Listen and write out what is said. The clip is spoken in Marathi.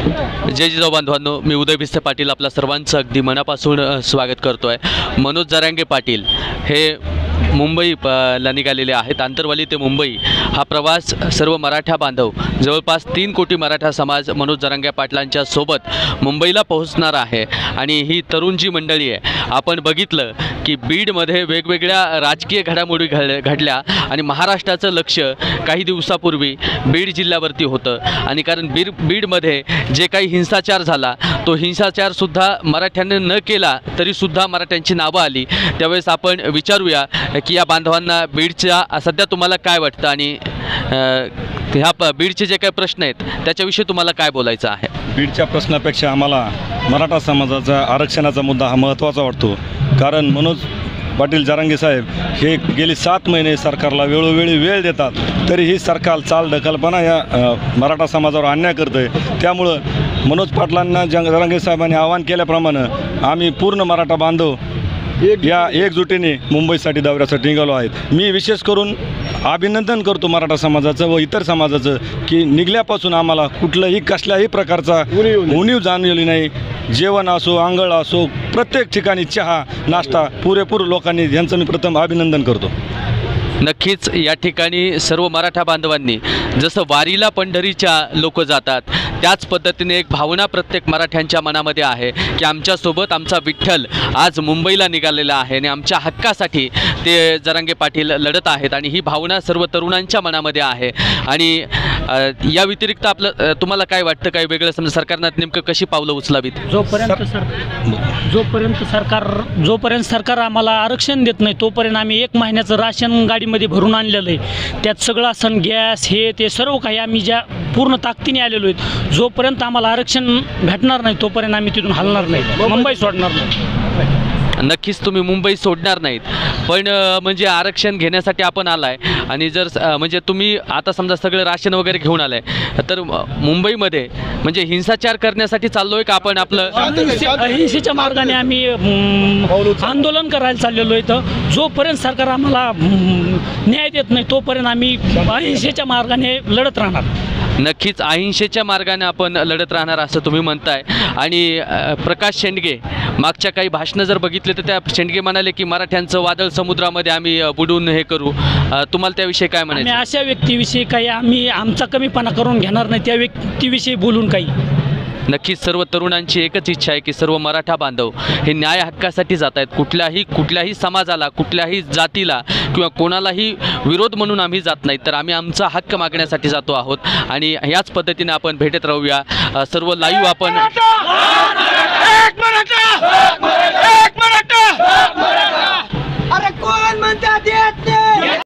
जय जिजाऊ बांधवांनो, मी उदय भिसे पाटील आपल्या सर्वांचं अगदी मनापासून स्वागत करतो आहे। मनोज जरांगे पाटील हे मुंबईला निघालेले आहेत। आंतरवाली ते मुंबई हा प्रवास सर्व मराठा बांधव जवळपास 3 कोटी मराठा समाज मनोज जरांगे पाटलांच्या सोबत मुंबईला पोहोचणार आहे। आणि ही तरुण जी मंडळी आहे, आपण बघितलं की बीडमध्ये वेगवेगळ्या राजकीय घडामोडी घडल्या आणि महाराष्ट्राचं लक्ष काही दिवसापूर्वी बीड जिल्ह्यावरती होतं। आणि कारण बीडमध्ये जे काही हिंसाचार झाला तो हिंसाचारसुद्धा मराठ्यांनी न केला तरीसुद्धा मराठ्यांची नावं आली। त्यावेळेस आपण विचारूया की या बांधवांना बीडच्या सध्या तुम्हाला काय वाटतं आणि ह्या बीडचे जे काही प्रश्न आहेत त्याच्याविषयी तुम्हाला काय बोलायचं आहे? बीडच्या प्रश्नापेक्षा आम्हाला मराठा समाजाचा आरक्षणाचा मुद्दा हा महत्त्वाचा वाटतो। कारण मनोज पाटील जरांगे साहेब हे गेली 7 महिने सरकारला वेळोवेळी वेळ देतात, तरीही सरकार चालढकलपणा या मराठा समाजावर अन्याय करतं आहे। त्यामुळं मनोज पाटलांना जरांगे साहेबांनी आवाहन केल्याप्रमाणे आम्ही पूर्ण मराठा बांधव या एकजुटीने मुंबईसाठी दौऱ्यासाठी निघालो आहेत। मी विशेष करून अभिनंदन करतो मराठा समाजाचं व इतर समाजाचं की निघल्यापासून आम्हाला कुठल्याही कसल्याही प्रकारचा उणीव जाणवली नाही। जेवण असो, आंघोळ असो, प्रत्येक ठिकाणी चहा नाश्ता पुरेपूर लोकांनी यांचं मी प्रथम अभिनंदन करतो। नक्कीच या ठिकाणी सर्व मराठा बांधवांनी जसं वारीला पंढरीच्या लोक जातात त्याच पद्धतीने एक भावना प्रत्येक मराठ्यांच्या मनामध्ये आहे की आमच्यासोबत आमचा विठ्ठल आज मुंबईला निघालेला आहे आणि आमच्या हक्कासाठी ते जरांगे पाटील लढत आहेत आणि ही भावना सर्व तरुणांच्या मनामध्ये आहे। आणि या व्यतिरिक्त आपलं तुम्हाला काय वाटतं, काय वेगळं समजा सरकारनं नेमकं कशी पावलं उचलावीत? जोपर्यंत सरकार आम्हाला आरक्षण देत नाही तोपर्यंत आम्ही 1 महिन्याचं राशन गाडीमध्ये भरून आणलेलं आहे। त्यात सगळं असं गॅस हे ते सर्व काही आम्ही ज्या पूर्ण ताकदीने आलेलो आहेत। जोपर्यंत आम्हाला आरक्षण भेटणार नाही तोपर्यंत आम्ही तिथून हलणार नाही, मुंबई सोडणार नाही। नक्कीच तुम्ही मुंबई सोडणार नाहीत, पण म्हणजे आरक्षण घेण्यासाठी आपण आलाय आणि जर म्हणजे तुम्ही आता समजा सगळं राशन वगैरे घेऊन आलाय तर मुंबईमध्ये म्हणजे हिंसाचार करण्यासाठी चाललोय का आपण? आपलं अहिंसेच्या मार्गाने आम्ही आंदोलन करायला चाललेलो आहे। तर जोपर्यंत सरकार आम्हाला न्याय देत नाही तोपर्यंत आम्ही अहिंसेच्या मार्गाने लढत राहणार। नक्कीच अहिंसेच्या मार्गाने आपण लढत राहणार असं तुम्ही म्हणताय। आणि प्रकाश शेंडगे मागच्या काही भाषणं जर बघितले तर त्या शेंडगे म्हणाले की मराठ्यांचं वादळ समुद्रामध्ये आम्ही बुडून हे करू। तुम्हाला त्याविषयी काय म्हणायचं? अशा व्यक्तीविषयी काही आम्ही आमचा कमीपणा करून घेणार नाही, त्या व्यक्तीविषयी बोलून काही। नक्कीच सर्व तरुणांची एकच इच्छा आहे की सर्व मराठा बांधव हे न्याय हक्कासाठी जात आहेत। कुठल्याही समाजाला, कुठल्याही जातीला किंवा कोणालाही विरोध म्हणून आम्ही जात नाही, तर आम्ही आमचा हक्क मागण्यासाठी जातो आहोत। आणि याच पद्धतीने आपण भेटत राहूया। सर्व लाईव्ह आपण